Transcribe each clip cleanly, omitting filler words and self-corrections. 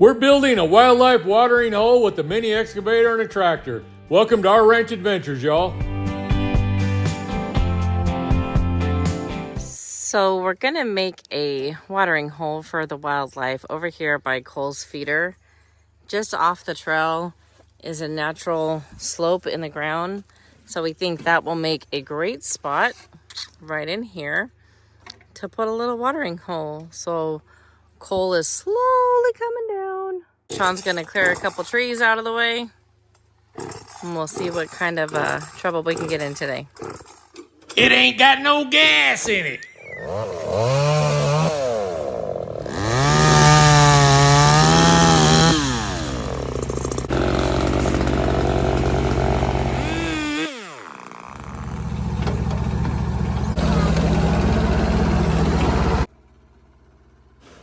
We're building a wildlife watering hole with a mini excavator and a tractor. Welcome to our ranch adventures, y'all. So we're gonna make a watering hole for the wildlife over here by Cole's feeder. Just off the trail is a natural slope in the ground. So we think that will make a great spot right in here to put a little watering hole. So Cole is slowly coming down. Sean's gonna clear a couple trees out of the way, and we'll see what kind of trouble we can get in today. It ain't got no gas in it.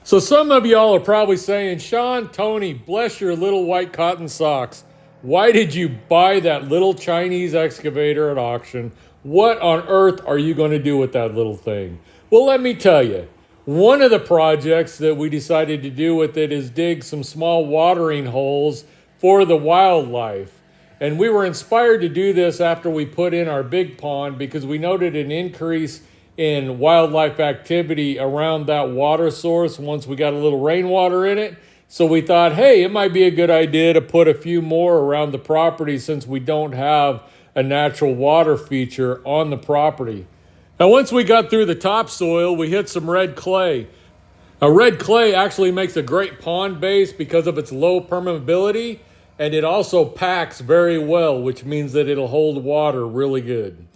So some of y'all are probably saying, Sean, Tony, bless your little white cotton socks. Why did you buy that little Chinese excavator at auction? What on earth are you going to do with that little thing? Well, let me tell you. One of the projects that we decided to do with it is dig some small watering holes for the wildlife. And we were inspired to do this after we put in our big pond because we noted an increase in wildlife activity around that water source once we got a little rainwater in it. So we thought, hey, it might be a good idea to put a few more around the property since we don't have a natural water feature on the property. Now, once we got through the topsoil, we hit some red clay. Now, red clay actually makes a great pond base because of its low permeability, and it also packs very well, which means that it'll hold water really good.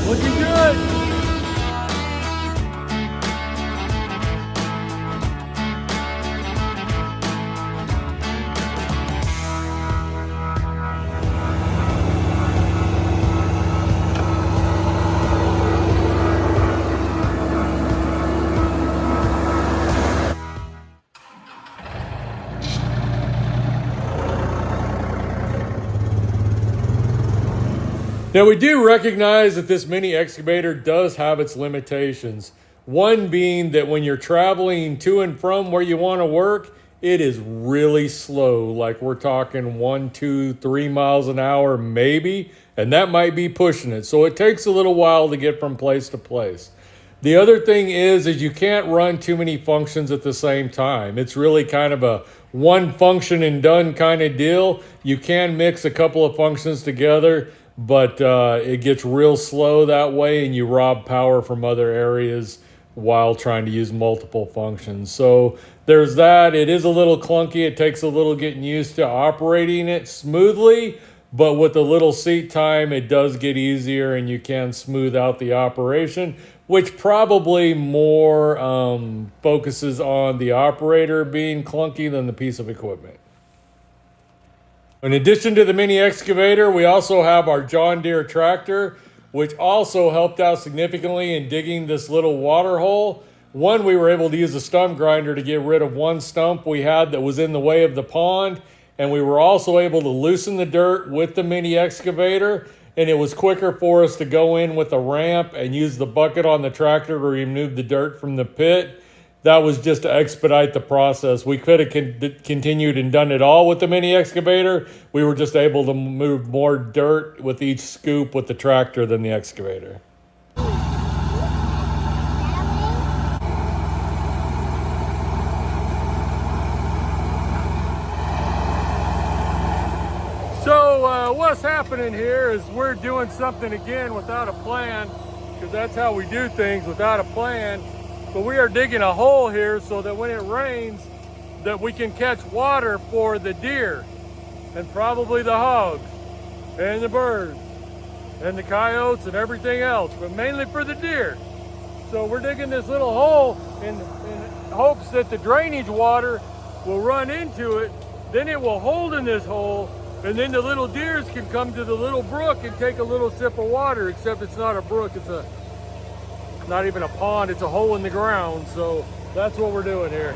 Looking good. Now, we do recognize that this mini excavator does have its limitations. One being that when you're traveling to and from where you want to work, it is really slow. Like we're talking 1, 2, 3 miles an hour maybe, and that might be pushing it. So it takes a little while to get from place to place. The other thing is you can't run too many functions at the same time. It's really kind of a one function and done kind of deal. You can mix a couple of functions together, but it gets real slow that way and you rob power from other areas while trying to use multiple functions. So there's that. It is a little clunky. It takes a little getting used to operating it smoothly, but with a little seat time, it does get easier and you can smooth out the operation, which probably more focuses on the operator being clunky than the piece of equipment. In addition to the mini excavator, we also have our John Deere tractor, which also helped out significantly in digging this little water hole. One, we were able to use a stump grinder to get rid of one stump we had that was in the way of the pond, and we were also able to loosen the dirt with the mini excavator, and it was quicker for us to go in with a ramp and use the bucket on the tractor to remove the dirt from the pit. That was just to expedite the process. We could have continued and done it all with the mini excavator. We were just able to move more dirt with each scoop with the tractor than the excavator. So what's happening here is we're doing something again without a plan, because that's how we do things, without a plan. But we are digging a hole here so that when it rains, that we can catch water for the deer and probably the hogs and the birds and the coyotes and everything else, but mainly for the deer. So we're digging this little hole in hopes that the drainage water will run into it. Then it will hold in this hole, and then the little deers can come to the little brook and take a little sip of water, except it's not a brook, it's not even a pond, it's a hole in the ground. So that's what we're doing here.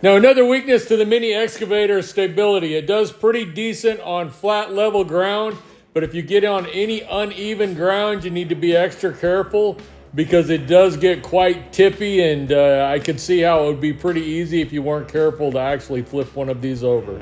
Now, another weakness to the mini excavator is stability. It does pretty decent on flat level ground, but if you get on any uneven ground, you need to be extra careful because it does get quite tippy, and I could see how it would be pretty easy if you weren't careful to actually flip one of these over.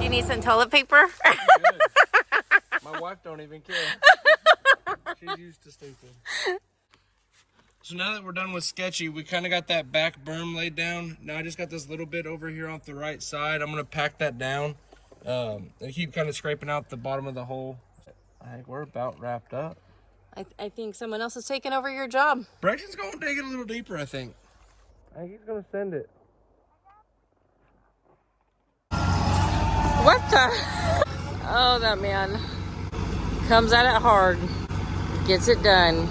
You need some toilet paper? My wife don't even care. She's used to stupid. So now that we're done with sketchy, we kind of got that back berm laid down. Now I just got this little bit over here off the right side. I'm going to pack that down and keep kind of scraping out the bottom of the hole. I think we're about wrapped up. I think someone else is taking over your job. Braxton's going to dig it a little deeper, I think. I think he's going to send it. What the? Oh, that man comes at it hard, gets it done.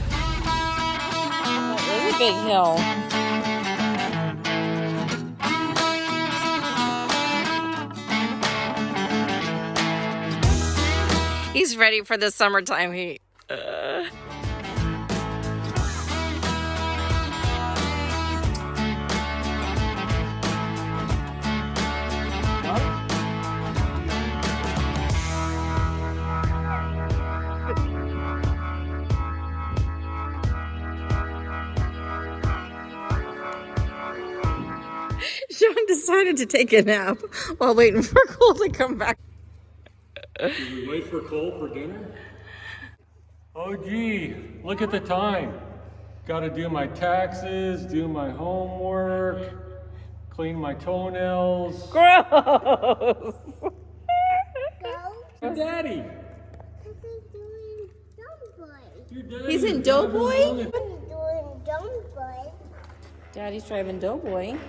That is a big hill. He's ready for the summertime heat. John decided to take a nap while waiting for Cole to come back. Should we wait for Cole for dinner? Oh gee, look at the time. Gotta do my taxes, do my homework, clean my toenails. Gross! Your daddy. Your daddy. He's in Doughboy? Doing Doughboy. Daddy's driving Doughboy. Oh.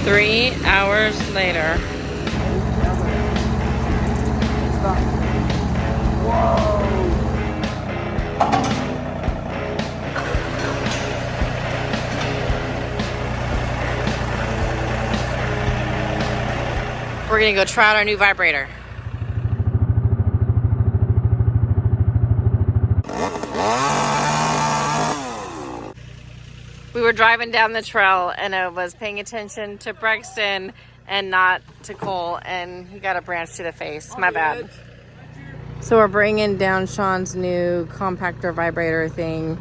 3 hours later. We're gonna go try out our new vibrator. We were driving down the trail and I was paying attention to Brexton and not to Cole, and he got a branch to the face. My bad. So we're bringing down Sean's new compactor vibrator thing.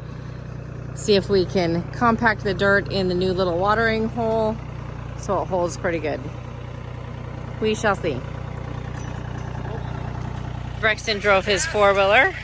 See if we can compact the dirt in the new little watering hole so it holds pretty good. We shall see. Brexton drove his four-wheeler.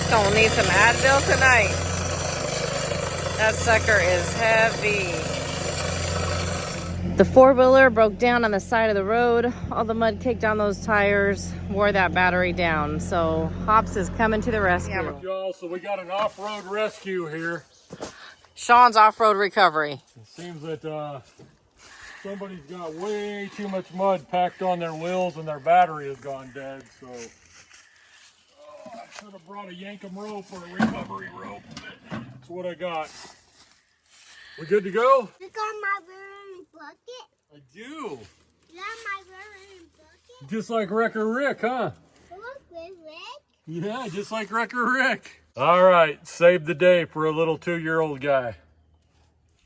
Gonna need some Advil tonight. That sucker is heavy. The four-wheeler broke down on the side of the road. All the mud kicked down those tires, wore that battery down. So Hops is coming to the rescue. Y'all, so we got an off-road rescue here. Sean's off-road recovery. It seems that somebody's got way too much mud packed on their wheels and their battery has gone dead. So I should have brought a Yankum rope or a recovery rope. That's what I got. We good to go? You got my burning bucket? I do. You got my burning bucket? Just like Wrecker Rick, huh? Look, Rick. Yeah, just like Wrecker Rick. All right, save the day for a little 2-year-old guy.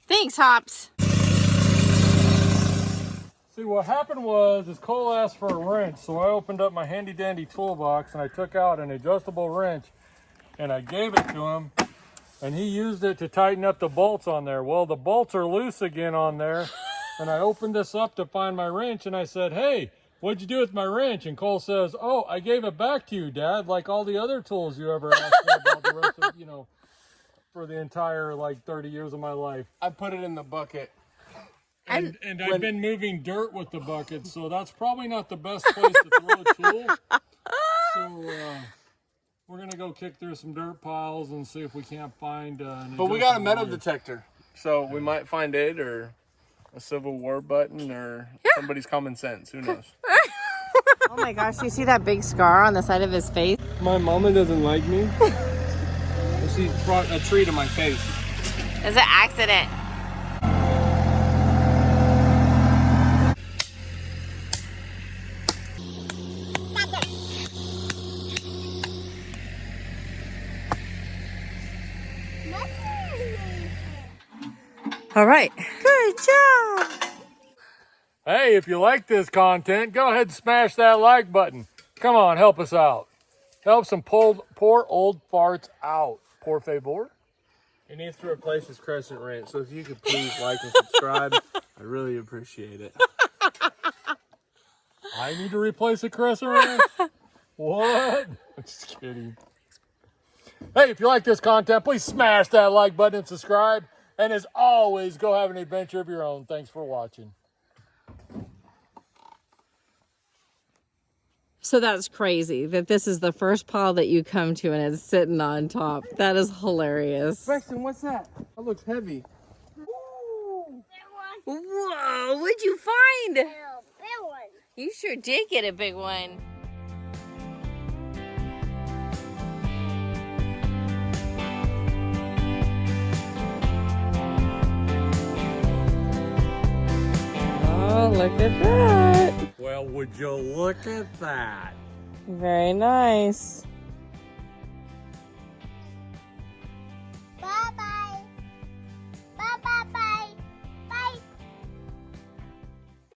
Thanks, Hops. See, what happened was Cole asked for a wrench, so I opened up my handy dandy toolbox and I took out an adjustable wrench and I gave it to him, and he used it to tighten up the bolts on there. Well, the bolts are loose again on there, and I opened this up to find my wrench and I said, "Hey, what'd you do with my wrench?" And Cole says, "Oh, I gave it back to you, Dad, like all the other tools you ever asked me about the rest of, for the entire, 30 years of my life." I put it in the bucket. And I've been moving dirt with the bucket, so that's probably not the best place to throw a tool. So we're gonna go kick through some dirt piles and see if we can't find an But we got a metal wrench. detector, so we might find it, or a Civil War button, or somebody's common sense. Who knows? Oh my gosh, you see that big scar on the side of his face? My mama doesn't like me. She brought a tree to my face. It's an accident. All right. Good job. Hey, if you like this content, go ahead and smash that like button. Come on, help us out. Help some poor old farts out. Por favor. He needs to replace his crescent wrench, so if you could please like and subscribe, I really appreciate it. I need to replace a crescent wrench? What? I'm just kidding. Hey, if you like this content, please smash that like button and subscribe. And as always, go have an adventure of your own. Thanks for watching. So that's crazy that this is the first pile that you come to and it's sitting on top. That is hilarious. Preston, what's that? That looks heavy. Whoa, what'd you find? Big one. You sure did get a big one. Oh, look at that. Well, would you look at that? Very nice.